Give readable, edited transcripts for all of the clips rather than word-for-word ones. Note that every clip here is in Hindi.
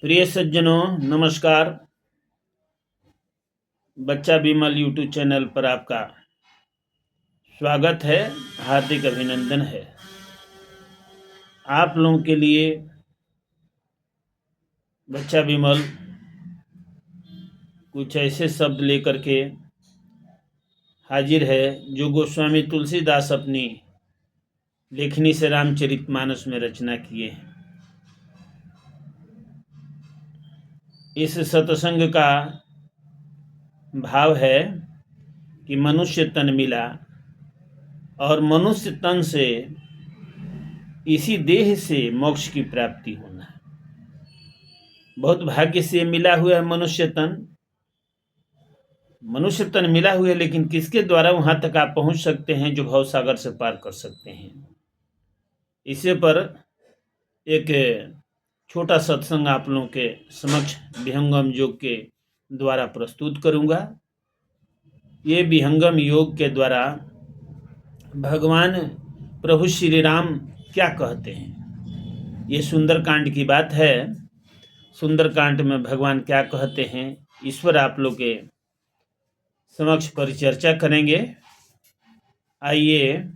प्रिय सज्जनों, नमस्कार। बच्चा विमल यूट्यूब चैनल पर आपका स्वागत है, हार्दिक अभिनंदन है। आप लोगों के लिए बच्चा विमल कुछ ऐसे शब्द लेकर के हाजिर है जो गोस्वामी तुलसीदास अपनी लेखनी से रामचरितमानस में रचना किए हैं। इस सत्संग का भाव है कि मनुष्य तन मिला और मनुष्य तन से इसी देह से मोक्ष की प्राप्ति होना है। बहुत भाग्य से मिला हुआ है मनुष्य तन मिला हुआ है, लेकिन किसके द्वारा वहां तक आप पहुंच सकते हैं जो भव सागर से पार कर सकते हैं। इसे पर एक छोटा सत्संग आप लोगों के समक्ष विहंगम योग के द्वारा प्रस्तुत करूंगा। ये विहंगम योग के द्वारा भगवान प्रभु श्री राम क्या कहते हैं, ये सुंदरकांड की बात है। सुंदरकांड में भगवान क्या कहते हैं, ईश्वर आप लोग के समक्ष परिचर्चा करेंगे। आइए,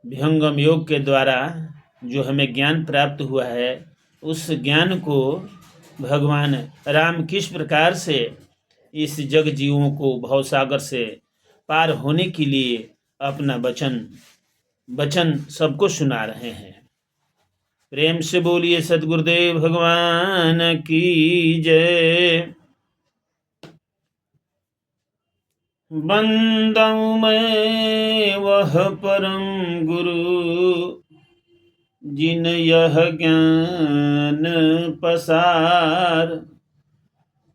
विहंगम योग के द्वारा जो हमें ज्ञान प्राप्त हुआ है, उस ज्ञान को भगवान राम किस प्रकार से इस जग जीवों को भवसागर से पार होने के लिए अपना वचन सबको सुना रहे हैं। प्रेम से बोलिए सद्गुरुदेव भगवान की जय। बंदऊ मैं वह परम गुरु जिन यह ज्ञान पसार,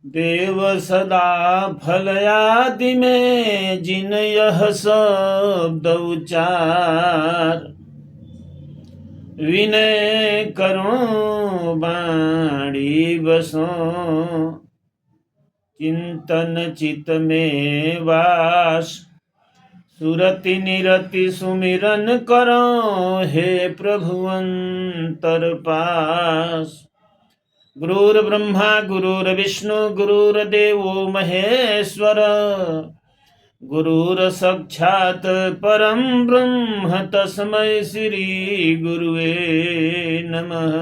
देव सदा फल आदि में जिन यह शब्द उचार, विनय करो बाणी बसो चिंतन चित में वास, सुरति निरति सुमिरन करो हे प्रभु अंतर पास। गुरुर ब्रह्मा गुरुर विष्णु गुरुर्देवो महेश्वर, गुरुर साक्षात परम ब्रह्म तस्मै श्री गुरुवे नमः।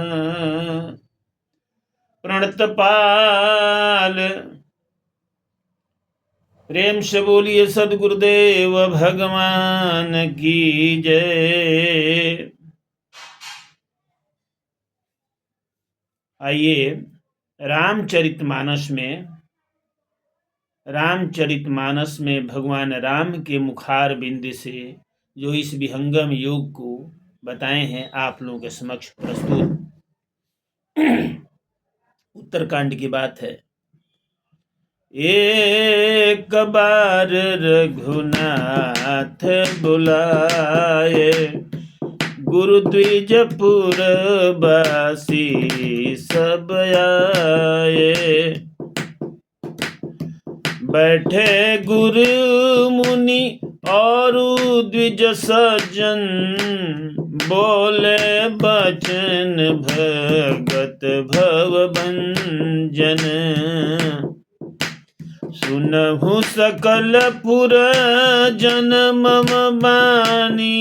प्रणतपाल प्रेम से बोलिए सद्गुरुदेव भगवान की जय। आइए, रामचरितमानस में भगवान राम के मुखार बिंद से जो इस विहंगम योग को बताए हैं, आप लोगों के समक्ष प्रस्तुत। उत्तरकांड की बात है। एक बार रघुनाथ बुलाए, गुरु द्विजपुर बासी सब आए। बैठे गुरु मुनि और द्विज सज्जन, बोले बचन भगत भवभंजन। सुनहु सकल पुर जन मम बानी,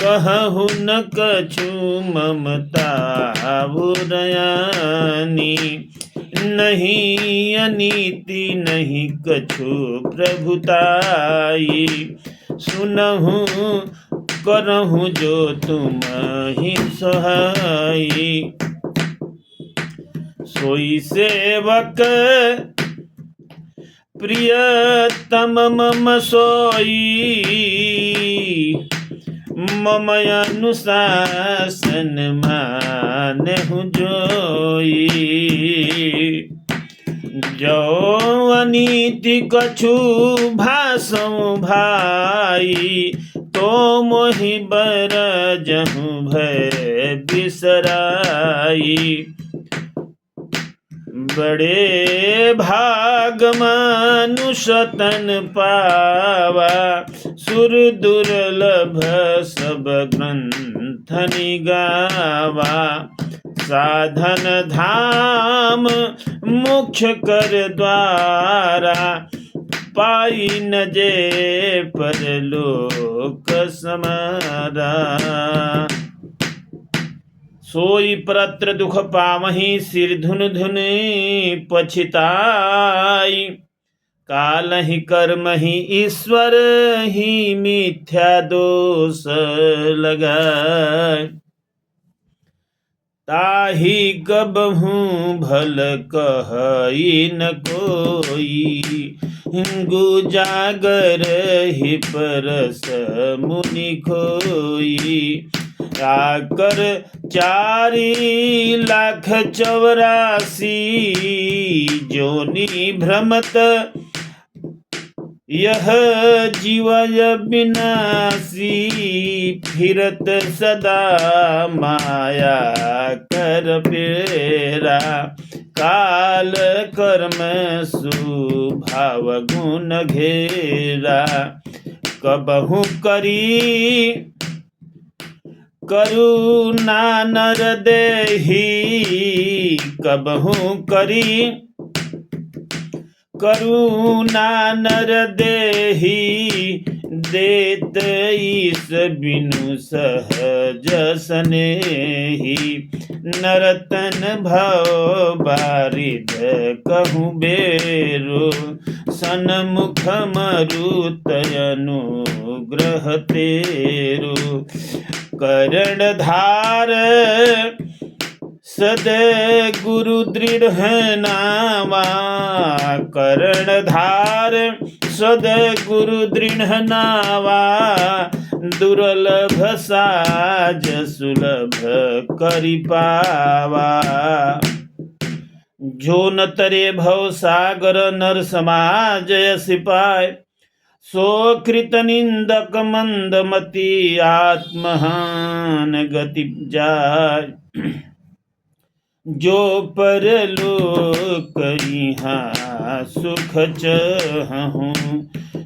कहु न कछु ममता बुरयानी। नहीं अनीति नहीं कछु प्रभुताई, सुनहु करहु जो तुम ही सहाई। सोई सेवक प्रियतम मम सोई, मम अनुशासन मानहु जोई। जो अनीति कछु भासौ भाई, तो मोहि बरजहु भय बिसराई। बड़े भाग मानुष तन पावा, सुर दुर्लभ सब ग्रंथ निगावा। साधन धाम मोक्ष कर द्वारा, पाई न जे परलोक समारा। सोई परत्र दुख पावहीं, सिर धुन धुन पछिताई, काल ही कर्म ही ईश्वर ही मिथ्या दोष लगाए। ताही कबहू भल कहई न कोई, गुजागर ही परस मुनि खोई। आकर 4,84,000 जोनि भ्रमत, यह जीवय विनाशी। फिरत सदा माया कर फेरा, काल कर्म सुभाव गुण घेरा। कबहू करी करुणा नर देही, कबहू करी करुणा नर देही। देत ईस बिनु सहज सनेही, नरतन भव बारिध कहूँ बेरो। सन्मुख मरुतयनुग्रह तेरो, करणधार सद गुरु दृढ़ नावा। करणधार सद गुरु दृढ़ नावा, दुर्लभ साज सुलभ करि पावा। जो न तरे भव सागर नर समाज सिपाय, सो कृत निंदक मंदमति आत्महान गति जाय। जो परलोक इहाँ सुख चहूँ,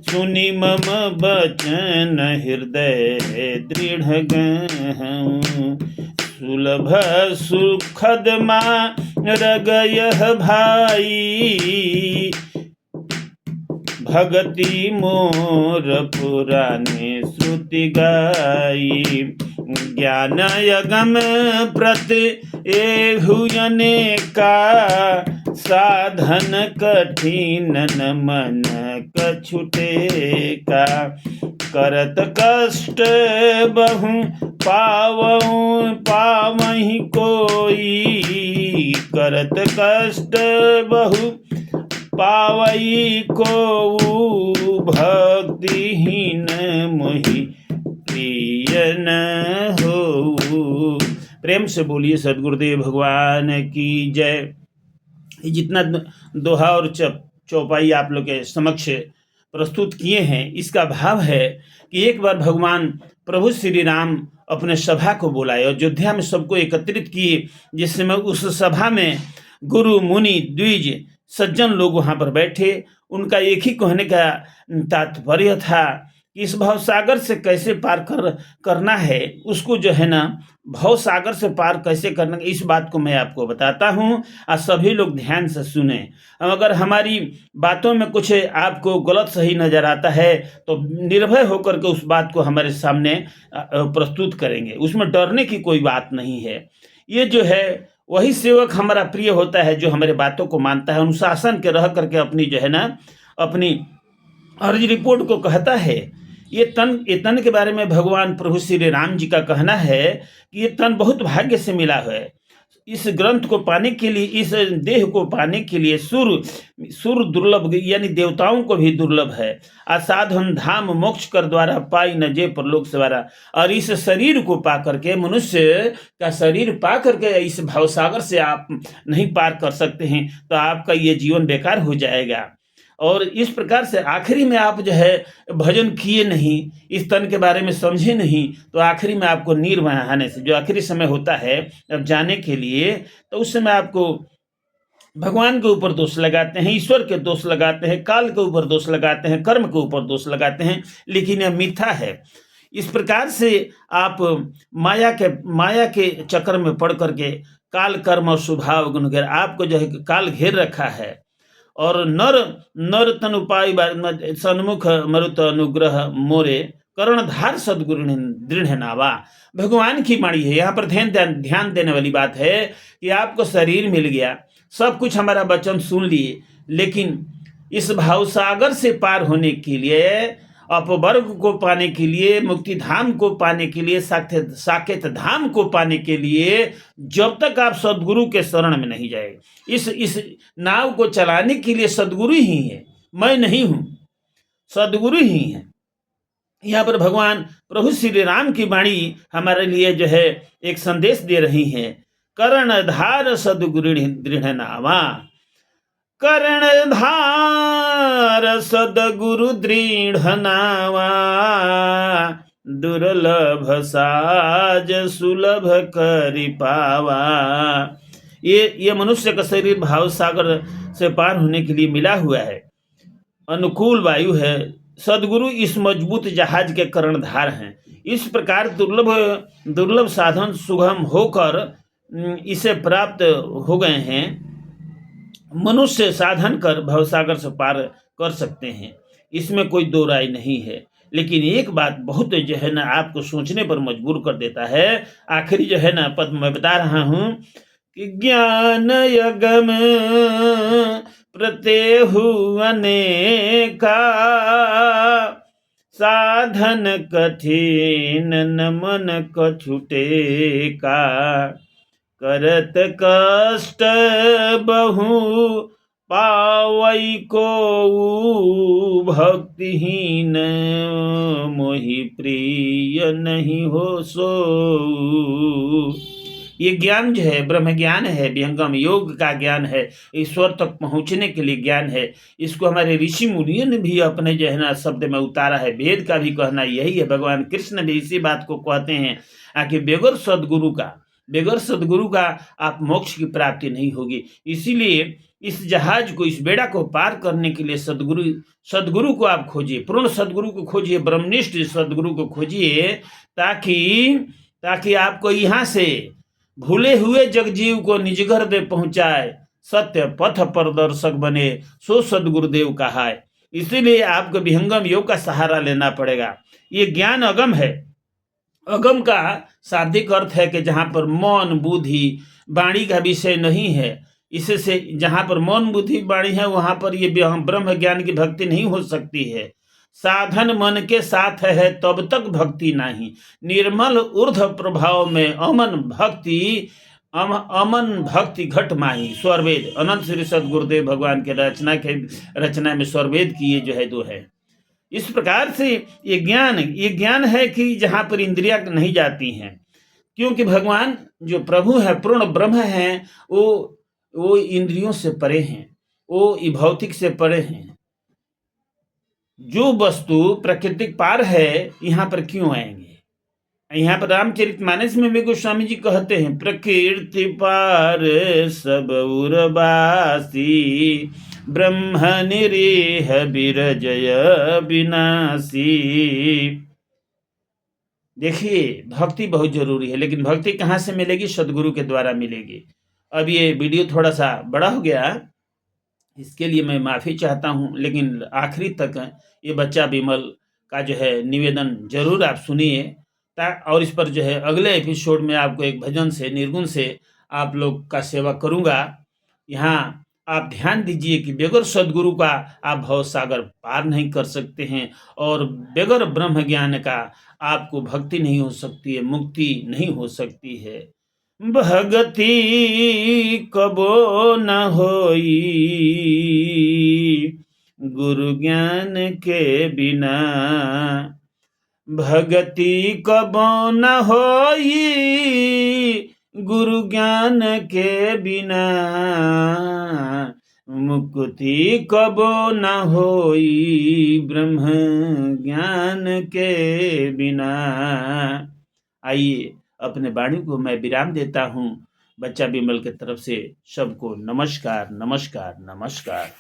सुनि मम बचन हृदय दृढ़ गहूँ। सुलभ सुखद मार्ग यह भाई, भगति मोर पुराने श्रुति गाई। ज्ञान यगम प्रति एहुयने का, साधन कठिन न मन कछुटे का। करत कष्ट बहु पावहीं कोई, करत कष्ट बहु पावई को। भक्तिहीन मोहि प्रिय न हो। प्रेम से बोलिए सद्गुरुदेव भगवान की जय। ये जितना दोहा और चौपाई आप लोग के समक्ष प्रस्तुत किए हैं, इसका भाव है कि एक बार भगवान प्रभु श्री राम अपने सभा को बुलाए, अयोध्या में सबको एकत्रित किए, जिस समय उस सभा में गुरु मुनि द्विज सज्जन लोग वहाँ पर बैठे। उनका एक ही कहने का तात्पर्य था कि इस भवसागर से कैसे पार करना है, उसको जो है ना भवसागर से पार कैसे करना, इस बात को मैं आपको बताता हूँ। और सभी लोग ध्यान से सुने। अगर हमारी बातों में कुछ आपको गलत सही नज़र आता है तो निर्भय होकर के उस बात को हमारे सामने प्रस्तुत करेंगे, उसमें डरने की कोई बात नहीं है। ये जो है वही सेवक हमारा प्रिय होता है जो हमारे बातों को मानता है, अनुशासन के रह करके अपनी जो है ना अपनी अर्ज रिपोर्ट को कहता है। ये तन के बारे में भगवान प्रभु श्री राम जी का कहना है कि ये तन बहुत भाग्य से मिला है। इस ग्रंथ को पाने के लिए, इस देह को पाने के लिए सुर दुर्लभ यानी देवताओं को भी दुर्लभ है। असाधन धाम मोक्ष कर द्वारा, पाई न जे परलोक सवारा। और इस शरीर को पा करके, मनुष्य का शरीर पा करके इस भवसागर से आप नहीं पार कर सकते हैं, तो आपका ये जीवन बेकार हो जाएगा। और इस प्रकार से आखिरी में आप जो है भजन किए नहीं, इस तन के बारे में समझे नहीं, तो आखिरी में आपको निर्वाहने से, जो आखिरी समय होता है अब जाने के लिए, तो उस समय आपको भगवान के ऊपर दोष लगाते हैं, ईश्वर के दोष लगाते हैं, काल के ऊपर दोष लगाते हैं, कर्म के ऊपर दोष लगाते हैं। लेकिन यह मिथ्या है। इस प्रकार से आप माया के चक्कर में पड़ करके काल कर्म और स्वभाव गुण घेर आपको जो है काल घेर रखा है। और नर नर तन उपाय सन्मुख मरुत अनुग्रह मोरे कर्णधार सदगुरु दृढ़ नावा। भगवान की वाणी है। यहाँ पर ध्यान देने वाली बात है कि आपको शरीर मिल गया, सब कुछ हमारा वचन सुन लिए, लेकिन इस भावसागर से पार होने के लिए, अपवर्ग को पाने के लिए, मुक्ति धाम को पाने के लिए, साकेत धाम को पाने के लिए, जब तक आप सदगुरु के शरण में नहीं जाए, इस नाव को चलाने के लिए सदगुरु ही है, मैं नहीं हूं, सदगुरु ही है। यहाँ पर भगवान प्रभु श्री राम की वाणी हमारे लिए जो है एक संदेश दे रही है। कर्णधार सदगुरु दृढ़ नावा, कर्णधार सदगुरु दृढ़ नावा, दुर्लभ साज सुलभ करि पावा। ये मनुष्य का शरीर भाव सागर से पार होने के लिए मिला हुआ है, अनुकूल वायु है। सदगुरु इस मजबूत जहाज के कर्णधार हैं। इस प्रकार दुर्लभ साधन सुगम होकर इसे प्राप्त हो गए हैं। मनुष्य साधन कर भवसागर से पार कर सकते हैं, इसमें कोई दो राय नहीं है। लेकिन एक बात बहुत जो है ना आपको सोचने पर मजबूर कर देता है। आखिरी जो है ना पद मैं बता रहा हूं कि ज्ञान यगम प्रत्यहु अनेका, साधन कठिन न मन कछुटे का, करत कष्ट बहु पावई को, भक्तिहीन मोहि प्रिय नहीं हो सो। ये ज्ञान जो है ब्रह्म ज्ञान है, विहंगम योग का ज्ञान है, ईश्वर तक पहुंचने के लिए ज्ञान है। इसको हमारे ऋषि मुनियों ने भी अपने जो है ना शब्द में उतारा है। वेद का भी कहना यही है, भगवान कृष्ण भी इसी बात को कहते हैं कि बगैर सदगुरु का आप मोक्ष की प्राप्ति नहीं होगी। इसीलिए इस जहाज को, इस बेड़ा को पार करने के लिए सदगुरु को आप खोजिए, पूर्ण सदगुरु को खोजिए, ब्रह्मनिष्ठ सदगुरु को खोजिए, ताकि आपको यहाँ से भूले हुए जगजीव को निज घर दे पहुंचाए, सत्य पथ प्रदर्शक बने, सो सदगुरुदेव कहाय। इसीलिए आपको विहंगम योग का सहारा लेना पड़ेगा। ये ज्ञान अगम है। अगम का शाब्दिक अर्थ है कि जहाँ पर मौन बुद्धि वाणी का विषय नहीं है, इससे जहाँ पर मौन बुद्धि वाणी है वहाँ पर ये ब्रह्म ज्ञान की भक्ति नहीं हो सकती है। साधन मन के साथ है तब तक भक्ति नहीं, निर्मल ऊर्ध्व प्रभाव में अमन भक्ति घट माही। स्वरवेद अनंत श्री सदगुरुदेव भगवान के रचना में स्वरवेद की ये जो है दो है। इस प्रकार से ये ज्ञान है कि जहाँ पर इंद्रियां नहीं जाती हैं, क्योंकि भगवान जो प्रभु है, पूर्ण ब्रह्म है, वो इंद्रियों से परे हैं, वो भौतिक से परे हैं। जो वस्तु प्रकृतिक पार है यहाँ पर क्यों आएंगे? यहाँ पर रामचरितमानस में भी गोस्वामी जी कहते हैं, प्रकृति पार सब उर्वासी, ब्रह्म निरीह विरजय विनाशी। देखिए भक्ति बहुत जरूरी है, लेकिन भक्ति कहाँ से मिलेगी? सदगुरु के द्वारा मिलेगी। अब ये वीडियो थोड़ा सा बड़ा हो गया, इसके लिए मैं माफ़ी चाहता हूँ, लेकिन आखिरी तक ये बच्चा विमल का जो है निवेदन जरूर आप सुनिए, और इस पर जो है अगले एपिसोड में आपको एक भजन से, निर्गुण से आप लोग का सेवा करूँगा। यहाँ आप ध्यान दीजिए कि बगैर सदगुरु का आप भव सागर पार नहीं कर सकते हैं, और बगैर ब्रह्म ज्ञान का आपको भक्ति नहीं हो सकती है, मुक्ति नहीं हो सकती है। भगति कबो न होई गुरु ज्ञान के बिना, भगति कबो न होई गुरु ज्ञान के बिना, मुक्ति कबो न होई ब्रह्म ज्ञान के बिना। आइए अपने वाणी को मैं विराम देता हूँ। बच्चा विमल की तरफ से सबको नमस्कार, नमस्कार, नमस्कार।